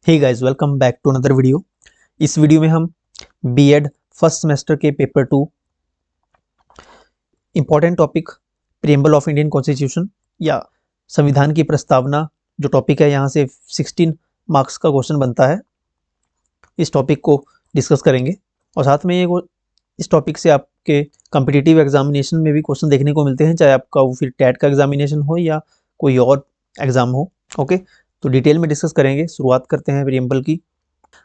Hey guys, welcome back to another video. इस video में हम बीएड फर्स्ट सेमेस्टर के paper 2 important topic preamble of Indian constitution या संविधान की प्रस्तावना जो टॉपिक है, यहाँ से 16 मार्क्स का क्वेश्चन बनता है। इस टॉपिक को डिस्कस करेंगे और साथ में ये इस टॉपिक से आपके कॉम्पिटिटिव एग्जामिनेशन में भी क्वेश्चन देखने को मिलते हैं, चाहे आपका वो फिर टेट का एग्जामिनेशन हो या कोई और एग्जाम हो। ओके, तो डिटेल में डिस्कस करेंगे। शुरुआत करते हैं प्रीएम्बल की।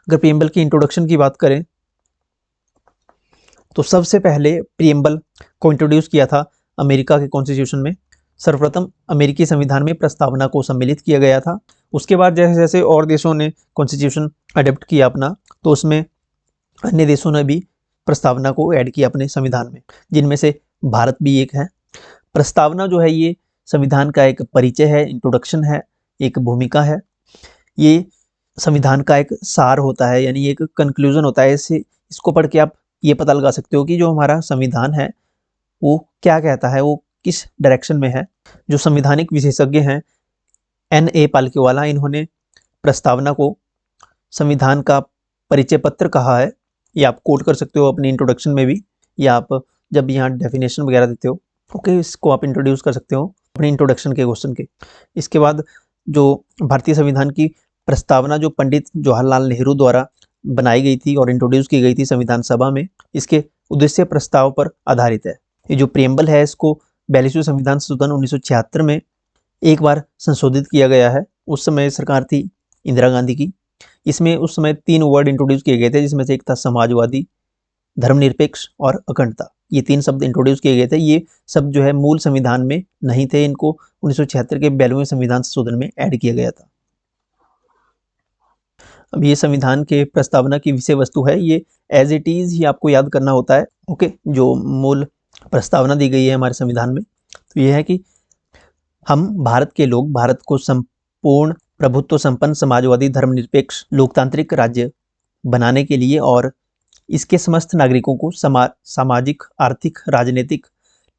अगर प्रीएम्बल की इंट्रोडक्शन की बात करें तो सबसे पहले प्रीएम्बल को इंट्रोड्यूस किया था अमेरिका के कॉन्स्टिट्यूशन में। सर्वप्रथम अमेरिकी संविधान में प्रस्तावना को सम्मिलित किया गया था। उसके बाद जैसे जैसे और देशों ने कॉन्स्टिट्यूशन अडेप्ट किया अपना, तो उसमें अन्य देशों ने भी प्रस्तावना को ऐड किया अपने संविधान में, जिनमें से भारत भी एक है। प्रस्तावना जो है ये संविधान का एक परिचय है, इंट्रोडक्शन है, एक भूमिका है। ये संविधान का एक सार होता है, यानी एक कंक्लूजन होता है। इसको पढ़ के आप ये पता लगा सकते हो कि जो हमारा संविधान है वो क्या कहता है, वो किस डायरेक्शन में है। जो संविधानिक विशेषज्ञ हैं N.A. पालकीवाला, इन्होंने प्रस्तावना को संविधान का परिचय पत्र कहा है। ये आप कोट कर सकते हो अपनी इंट्रोडक्शन में भी, या आप जब यहाँ डेफिनेशन वगैरह देते हो, ओके, इसको आप इंट्रोड्यूस कर सकते हो अपनी इंट्रोडक्शन के क्वेश्चन के। इसके बाद जो भारतीय संविधान की प्रस्तावना जो पंडित जवाहरलाल नेहरू द्वारा बनाई गई थी और इंट्रोड्यूस की गई थी संविधान सभा में, इसके उद्देश्य प्रस्ताव पर आधारित है। ये जो प्रीएम्बल है इसको 42वें संविधान संशोधन 1976 में एक बार संशोधित किया गया है। उस समय सरकार थी इंदिरा गांधी की। इसमें उस समय 3 वर्ड इंट्रोड्यूस किए गए थे, जिसमें से एक था समाजवादी, धर्मनिरपेक्ष और अखंडता। ये 3 शब्द इंट्रोड्यूस किए गए थे। ये शब्द जो है मूल संविधान में नहीं थे, इनको 1976 के 42वें संविधान संशोधन में ऐड किया गया था। अब ये संविधान के प्रस्तावना की विषय वस्तु है, ये एज इट इज ही आपको याद करना होता है। ओके, जो मूल प्रस्तावना दी गई है हमारे संविधान में, तो ये है कि हम भारत के लोग भारत को संपूर्ण प्रभुत्व संपन्न समाजवादी धर्मनिरपेक्ष लोकतांत्रिक राज्य बनाने के लिए और इसके समस्त नागरिकों को सामाजिक, आर्थिक, राजनीतिक,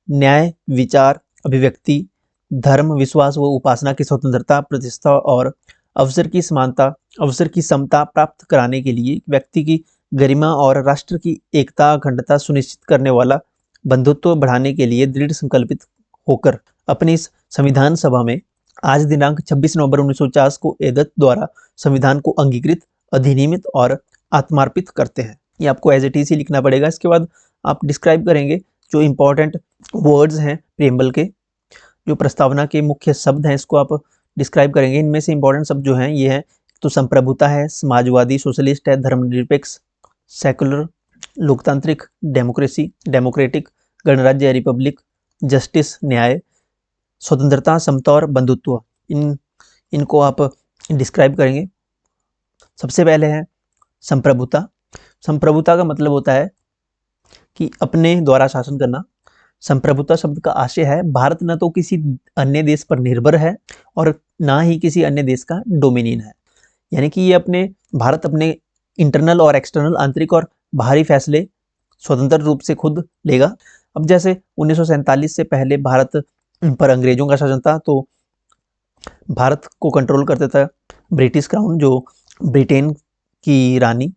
न्याय, विचार, अभिव्यक्ति, धर्म, विश्वास व उपासना की स्वतंत्रता, प्रतिष्ठा और अवसर की समानता, अवसर की समता प्राप्त कराने के लिए व्यक्ति की गरिमा और राष्ट्र की एकता, अखंडता सुनिश्चित करने वाला बंधुत्व बढ़ाने के लिए दृढ़ संकल्पित होकर अपनी इस संविधान सभा में आज दिनांक 26 नवंबर 1950 को एदत द्वारा संविधान को अंगीकृत, अधिनियमित और आत्मार्पित करते हैं। ये आपको एज इट इज ही लिखना पड़ेगा। इसके बाद आप डिस्क्राइब करेंगे जो इंपॉर्टेंट वर्ड्स हैं प्रीएम्बल के, जो प्रस्तावना के मुख्य शब्द हैं, इसको आप डिस्क्राइब करेंगे। इनमें से इंपॉर्टेंट शब्द जो हैं ये हैं, तो संप्रभुता है, समाजवादी सोशलिस्ट है, धर्मनिरपेक्ष सेकुलर, लोकतांत्रिक डेमोक्रेसी डेमोक्रेटिक, गणराज्य रिपब्लिक, जस्टिस न्याय, स्वतंत्रता, समता और बंधुत्व। इनको आप डिस्क्राइब करेंगे। सबसे पहले है संप्रभुता। संप्रभुता का मतलब होता है कि अपने द्वारा शासन करना। संप्रभुता शब्द का आशय है भारत न तो किसी अन्य देश पर निर्भर है और ना ही किसी अन्य देश का डोमिनियन है, यानी कि ये भारत अपने इंटरनल और एक्सटर्नल, आंतरिक और बाहरी फैसले स्वतंत्र रूप से खुद लेगा। अब जैसे 1947 से पहले भारत पर अंग्रेजों का शासन था, तो भारत को कंट्रोल करता था ब्रिटिश क्राउन, जो ब्रिटेन की रानी,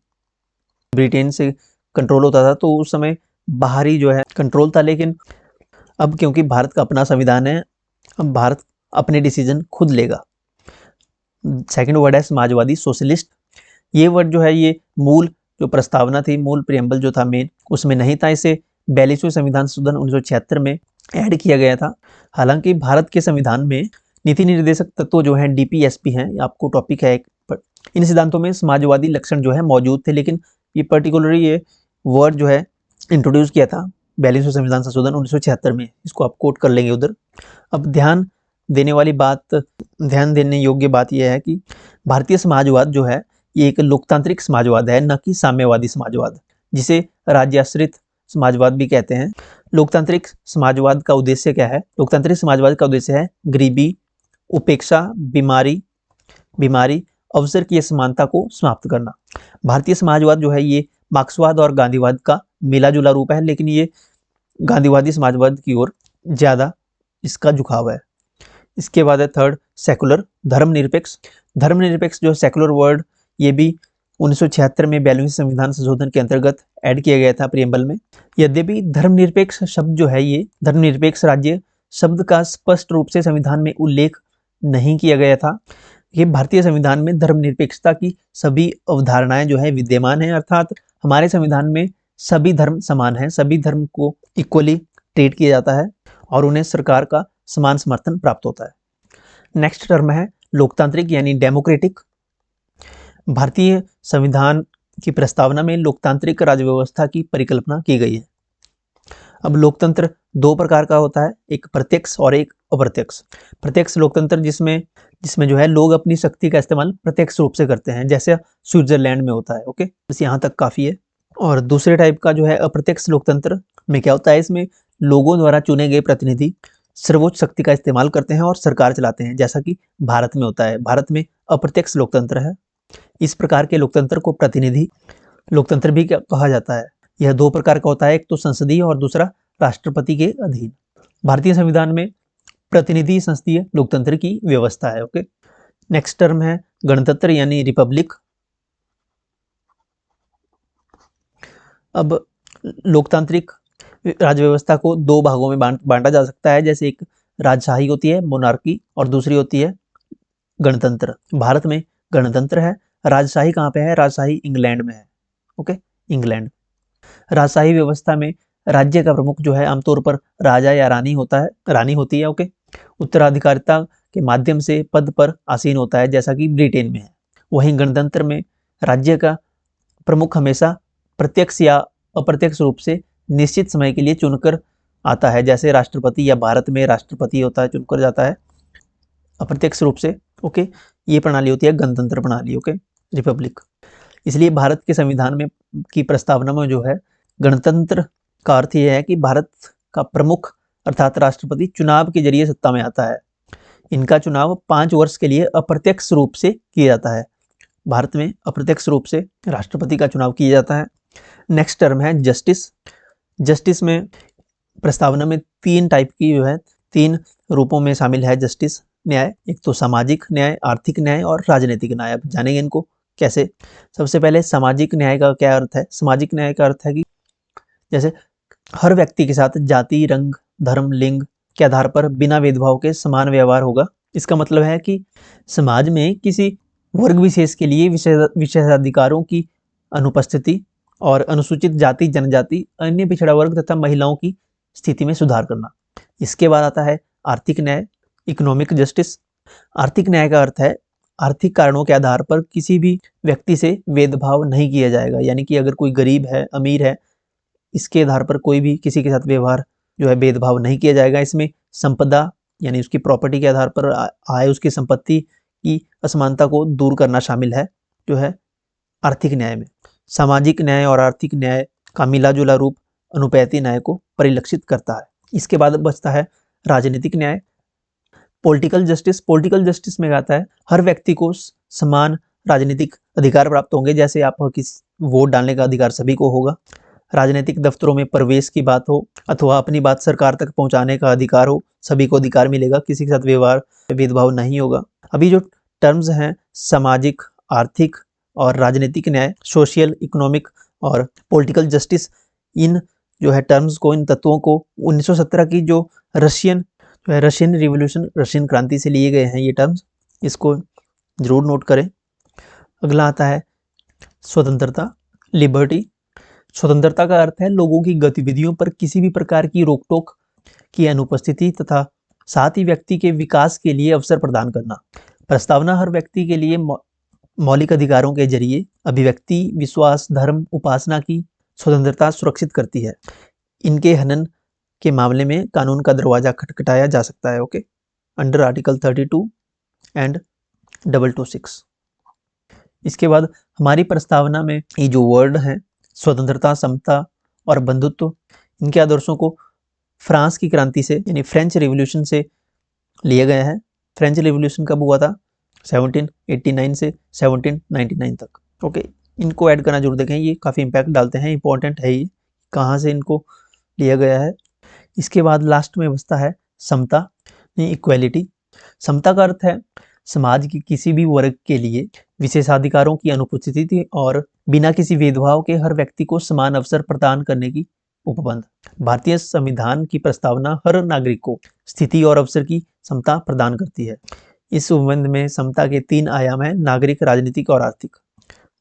ब्रिटेन से कंट्रोल होता था। तो उस समय बाहरी जो है कंट्रोल था, लेकिन अब क्योंकि भारत का अपना संविधान है, अब भारत अपने डिसीजन खुद लेगा। सेकंड वर्ड है समाजवादी सोशलिस्ट। ये वर्ड जो है ये मूल जो प्रस्तावना थी, मूल प्रीएम्बल जो था मेन, उसमें नहीं था। इसे 42वें संविधान संशोधन 1976 में ऐड किया गया था। हालांकि भारत के संविधान में नीति निर्देशक तत्व जो है DPSP हैं, आपको टॉपिक है एक, इन सिद्धांतों में समाजवादी लक्षण जो है मौजूद थे, लेकिन ये पर्टिकुलरली ये वर्ड जो है इंट्रोड्यूस किया था 42वें संविधान संशोधन 1976 में। इसको आप कोट कर लेंगे उधर। अब ध्यान देने योग्य बात यह है कि भारतीय समाजवाद जो है ये एक लोकतांत्रिक समाजवाद है, न कि साम्यवादी समाजवाद, जिसे राज्याश्रित समाजवाद भी कहते हैं। लोकतांत्रिक समाजवाद का उद्देश्य क्या है? लोकतांत्रिक समाजवाद का उद्देश्य है गरीबी, उपेक्षा, बीमारी, अवसर की असमानता को समाप्त करना। भारतीय समाजवाद जो है ये मार्क्सवाद और गांधीवाद का मिला जुला रूप है, लेकिन ये गांधीवादी समाजवाद की ओर ज्यादा इसका झुकाव है। इसके बाद है थर्ड सेकुलर, धर्मनिरपेक्ष। धर्मनिरपेक्ष जो सेकुलर वर्ड ये भी 1976 में 42वें संविधान संशोधन के अंतर्गत ऐड किया गया था प्रियम्बल में। यद्यपि धर्मनिरपेक्ष शब्द जो है, ये धर्मनिरपेक्ष राज्य शब्द का स्पष्ट रूप से संविधान में उल्लेख नहीं किया गया था। ये भारतीय संविधान में धर्मनिरपेक्षता की सभी अवधारणाएं जो है विद्यमान है, अर्थात हमारे संविधान में सभी धर्म समान हैं, सभी धर्म को इक्वली ट्रीट किया जाता है और उन्हें सरकार का समान समर्थन प्राप्त होता है। नेक्स्ट टर्म है लोकतांत्रिक यानी डेमोक्रेटिक। भारतीय संविधान की प्रस्तावना में लोकतांत्रिक राज्य व्यवस्था की परिकल्पना की गई है। अब लोकतंत्र दो प्रकार का होता है, एक प्रत्यक्ष और एक अप्रत्यक्ष। प्रत्यक्ष लोकतंत्र जिसमें जो है लोग अपनी शक्ति का इस्तेमाल प्रत्यक्ष रूप से करते हैं, जैसे स्विट्जरलैंड में होता है। ओके, बस यहाँ तक काफी है। और दूसरे टाइप का जो है अप्रत्यक्ष लोकतंत्र में क्या होता है, इसमें लोगों द्वारा चुने गए प्रतिनिधि सर्वोच्च शक्ति का इस्तेमाल करते हैं और सरकार चलाते हैं, जैसा कि भारत में होता है। भारत में अप्रत्यक्ष लोकतंत्र है। इस प्रकार के लोकतंत्र को प्रतिनिधि लोकतंत्र भी कहा जाता है। यह दो प्रकार का होता है, एक तो संसदीय और दूसरा राष्ट्रपति के अधीन। भारतीय संविधान में प्रतिनिधि संसदीय लोकतंत्र की व्यवस्था है। ओके, नेक्स्ट टर्म है गणतंत्र यानी रिपब्लिक। अब लोकतांत्रिक राज्य व्यवस्था को दो भागों में बांटा जा सकता है, जैसे एक राजशाही होती है मोनार्की और दूसरी होती है गणतंत्र। भारत में गणतंत्र है। राजशाही कहाँ पे है? राजशाही इंग्लैंड में है। Okay, England. राजशाही व्यवस्था में राज्य का प्रमुख जो है आमतौर पर राजा या रानी होती है। ओके, उत्तराधिकारिता के माध्यम से पद पर आसीन होता है, जैसा कि ब्रिटेन में है। वहीं गणतंत्र में राज्य का प्रमुख हमेशा प्रत्यक्ष या अप्रत्यक्ष रूप से निश्चित समय के लिए चुनकर आता है, जैसे राष्ट्रपति या भारत में राष्ट्रपति होता है, चुनकर जाता है अप्रत्यक्ष रूप से। ओके, ये प्रणाली होती है गणतंत्र प्रणाली। Okay, Republic. इसलिए भारत के संविधान में की प्रस्तावना में जो है गणतंत्र का अर्थ यह है कि भारत का प्रमुख अर्थात राष्ट्रपति चुनाव के जरिए सत्ता में आता है। इनका चुनाव 5 वर्ष के लिए अप्रत्यक्ष रूप से किया जाता है। भारत में अप्रत्यक्ष रूप से राष्ट्रपति का चुनाव किया जाता है। नेक्स्ट टर्म है जस्टिस। जस्टिस में प्रस्तावना में 3 टाइप की जो है 3 रूपों में शामिल है जस्टिस न्याय। एक तो सामाजिक न्याय, आर्थिक न्याय और राजनीतिक न्याय। अब जानेंगे इनको कैसे। सबसे पहले सामाजिक न्याय का क्या अर्थ है? सामाजिक न्याय का अर्थ है कि जैसे हर व्यक्ति के साथ जाति, रंग, धर्म, लिंग के आधार पर बिना भेदभाव के समान व्यवहार होगा। इसका मतलब है कि समाज में किसी वर्ग विशेष के लिए विशेषाधिकारों की अनुपस्थिति और अनुसूचित जाति, जनजाति, अन्य पिछड़ा वर्ग तथा महिलाओं की स्थिति में सुधार करना। इसके बाद आता है आर्थिक न्याय, इकोनॉमिक जस्टिस। आर्थिक न्याय का अर्थ है आर्थिक कारणों के आधार पर किसी भी व्यक्ति से भेदभाव नहीं किया जाएगा। यानी कि अगर कोई गरीब है, अमीर है, इसके आधार पर कोई भी किसी के साथ व्यवहार जो है भेदभाव नहीं किया जाएगा। इसमें संपदा यानी उसकी प्रॉपर्टी के आधार पर आय, उसकी संपत्ति की असमानता को दूर करना शामिल है जो है आर्थिक न्याय में। सामाजिक न्याय और आर्थिक न्याय का मिला-जुला रूप अनुपाती न्याय को परिलक्षित करता है। इसके बाद बचता है राजनीतिक न्याय, पॉलिटिकल जस्टिस। पॉलिटिकल जस्टिस में कहता है हर व्यक्ति को समान राजनीतिक अधिकार प्राप्त होंगे। जैसे आपको वोट डालने का अधिकार सभी को होगा, राजनीतिक दफ्तरों में प्रवेश की बात हो अथवा अपनी बात सरकार तक पहुंचाने का अधिकार हो, सभी को अधिकार मिलेगा, किसी के साथ व्यवहार भेदभाव नहीं होगा। अभी जो टर्म्स हैं सामाजिक, आर्थिक और राजनीतिक न्याय, सोशल, इकोनॉमिक और पॉलिटिकल जस्टिस, इन जो है टर्म्स को, इन तत्वों को 1917 की जो रशियन रिवॉल्यूशन, रशियन क्रांति से लिए गए हैं ये टर्म्स, इसको जरूर नोट करें। अगला आता है स्वतंत्रता, लिबर्टी। स्वतंत्रता का अर्थ है लोगों की गतिविधियों पर किसी भी प्रकार की रोक टोक की अनुपस्थिति तथा साथ ही व्यक्ति के विकास के लिए अवसर प्रदान करना। प्रस्तावना हर व्यक्ति के लिए मौलिक अधिकारों के जरिए अभिव्यक्ति, विश्वास, धर्म, उपासना की स्वतंत्रता सुरक्षित करती है। इनके हनन के मामले में कानून का दरवाजा खटखटाया जा सकता है। Okay, under article 32 and 226। इसके बाद हमारी प्रस्तावना में ये जो वर्ड हैं स्वतंत्रता, समता और बंधुत्व, इनके आदर्शों को फ्रांस की क्रांति से यानी फ्रेंच रिवॉल्यूशन से लिया गया है। फ्रेंच रिवॉल्यूशन कब हुआ था? 1789 से 1799 तक। ओके, इनको ऐड करना जरूर देखें, ये काफ़ी इम्पैक्ट डालते हैं, इंपॉर्टेंट है ये कहाँ से इनको लिया गया है। इसके बाद लास्ट में बचता है समता, इक्वेलिटी। समता का अर्थ है समाज के किसी भी वर्ग के लिए विशेषाधिकारों की अनुपस्थिति थी और बिना किसी भेदभाव के हर व्यक्ति को समान अवसर प्रदान करने की उपबंध। भारतीय संविधान की प्रस्तावना हर नागरिक को स्थिति और अवसर की समता प्रदान करती है। इस उपबंध में समता के 3 आयाम हैं, नागरिक, राजनीतिक और आर्थिक।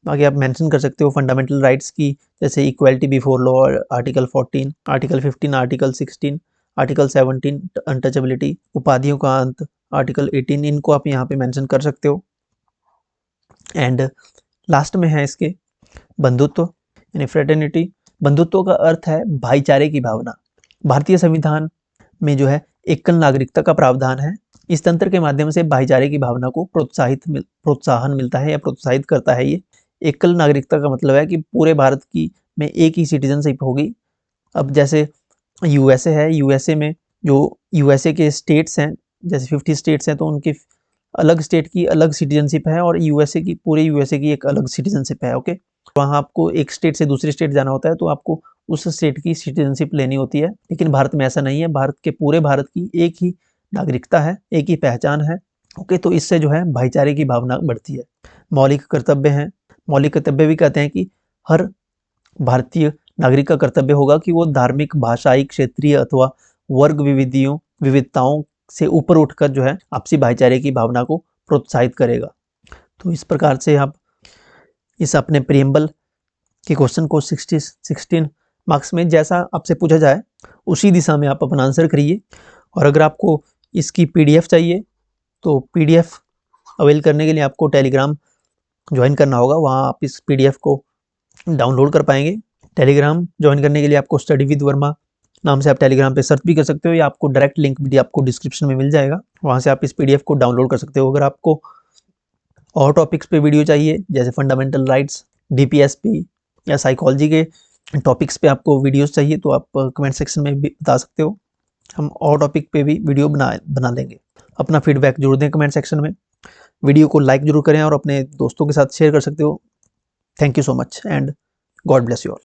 आगे आप मेंशन कर सकते हो फंडामेंटल राइट्स की, जैसे equality before law, article 14, article 15, article 16, article 17 untouchability, उपाधियों का अंत, आर्टिकल 18, इनको आप यहाँ पे मेंशन कर सकते हो। एंड लास्ट में है इसके बंधुत्व यानी फ्रेटर्निटी। बंधुत्व का अर्थ है भाईचारे की भावना। भारतीय संविधान में जो है एकल नागरिकता का प्रावधान है। इस तंत्र के माध्यम से भाईचारे की भावना को प्रोत्साहन मिलता है या प्रोत्साहित करता है। ये एकल नागरिकता का मतलब है कि पूरे भारत की में एक ही सिटीजनशिप होगी। अब जैसे यूएसए है, यूएसए में जो यूएसए के स्टेट्स हैं, जैसे 50 स्टेट्स हैं, तो उनके अलग स्टेट की अलग सिटीजनशिप है और यूएसए की, पूरे यूएसए की एक अलग सिटीजनशिप है। ओके, वहाँ आपको एक स्टेट से दूसरे स्टेट जाना होता है तो आपको उस स्टेट की सिटीजनशिप लेनी होती है, लेकिन भारत में ऐसा नहीं है। पूरे भारत की एक ही नागरिकता है, एक ही पहचान है। ओके, तो इससे जो है भाईचारे की भावना बढ़ती है। मौलिक कर्तव्य हैं। मौलिक कर्तव्य भी कहते हैं कि हर भारतीय नागरिक का कर्तव्य होगा कि वो धार्मिक, भाषाई, क्षेत्रीय अथवा वर्ग विविधताओं से ऊपर उठकर जो है आपसी भाईचारे की भावना को प्रोत्साहित करेगा। तो इस प्रकार से आप इस अपने प्रीएम्बल के क्वेश्चन को 16 मार्क्स में जैसा आपसे पूछा जाए उसी दिशा में आप अपना आंसर करिए। और अगर आपको इसकी पीडीएफ चाहिए तो पीडीएफ अवेल करने के लिए आपको टेलीग्राम ज्वाइन करना होगा, वहाँ आप इस पीडीएफ को डाउनलोड कर पाएंगे। टेलीग्राम ज्वाइन करने के लिए आपको स्टडी विद वर्मा नाम से आप टेलीग्राम पे सर्च भी कर सकते हो, या आपको डायरेक्ट लिंक भी आपको डिस्क्रिप्शन में मिल जाएगा, वहाँ से आप इस पीडीएफ को डाउनलोड कर सकते हो। अगर आपको और टॉपिक्स पे वीडियो चाहिए, जैसे फंडामेंटल राइट्स, डीपीएसपी या साइकोलॉजी के टॉपिक्स पे आपको वीडियोस चाहिए, तो आप कमेंट सेक्शन में भी बता सकते हो, हम और टॉपिक पे भी वीडियो बना लेंगे। अपना फीडबैक जरूर दें कमेंट सेक्शन में। वीडियो को लाइक जरूर करें और अपने दोस्तों के साथ शेयर कर सकते हो। Thank you so much and God bless you all.